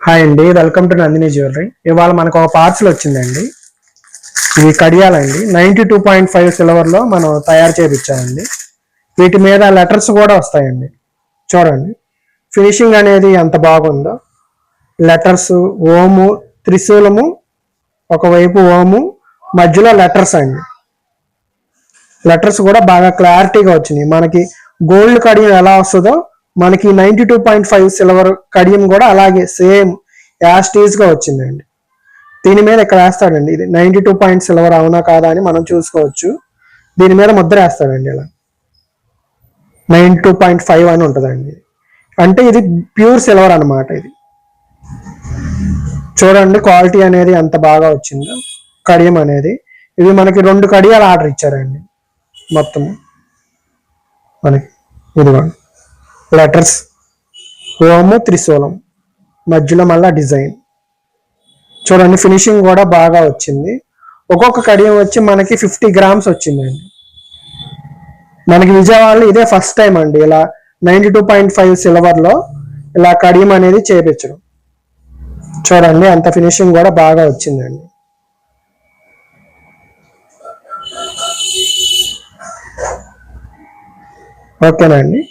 Hi అండి, welcome to Nandini jewellery. ఇవాళ మనకు ఒక పార్సల్ వచ్చిందండి. ఇవి కడియాలండి. 92.5 సిల్వర్లో మనం తయారు చేయించామండి. వీటి మీద లెటర్స్ కూడా వస్తాయండి. చూడండి ఫినిషింగ్ అనేది ఎంత బాగుందో. లెటర్స్ ఓము, త్రిశూలము, ఒకవైపు ఓము, మధ్యలో లెటర్స్ అండి. లెటర్స్ కూడా బాగా క్లారిటీగా వచ్చినాయి. మనకి గోల్డ్ కడియం ఎలా వస్తుందో మనకి 92.5 సిల్వర్ కడియం కూడా అలాగే సేమ్ యాస్టీజ్ గా వచ్చిందండి. దీని మీద ఇక్కడ వేస్తాడండి. ఇది 92 సిల్వర్ అవునా కాదా అని మనం చూసుకోవచ్చు. దీని మీద ముద్ర వేస్తాడండి. ఇలా 92.5 అని ఉంటుందండి. అంటే ఇది ప్యూర్ సిల్వర్ అనమాట. ఇది చూడండి క్వాలిటీ అనేది ఎంత బాగా వచ్చిందో. కడియం అనేది ఇవి మనకి 2 కడియాలు ఆర్డర్ ఇచ్చారండి. మొత్తం మనకి ఇదిగోండి లెటర్స్, ఓము, త్రిశూలం, మధ్యలో మళ్ళా డిజైన్. చూడండి ఫినిషింగ్ కూడా బాగా వచ్చింది. ఒక్కొక్క కడియం వచ్చి మనకి 50 గ్రామ్స్ వచ్చిందండి. మనకి విజయవాడలో ఇదే ఫస్ట్ టైం అండి ఇలా 92.5 సిల్వర్లో ఇలా కడియం అనేది చేయించడం. చూడండి అంత ఫినిషింగ్ కూడా బాగా వచ్చిందండి. ఓకేనండి.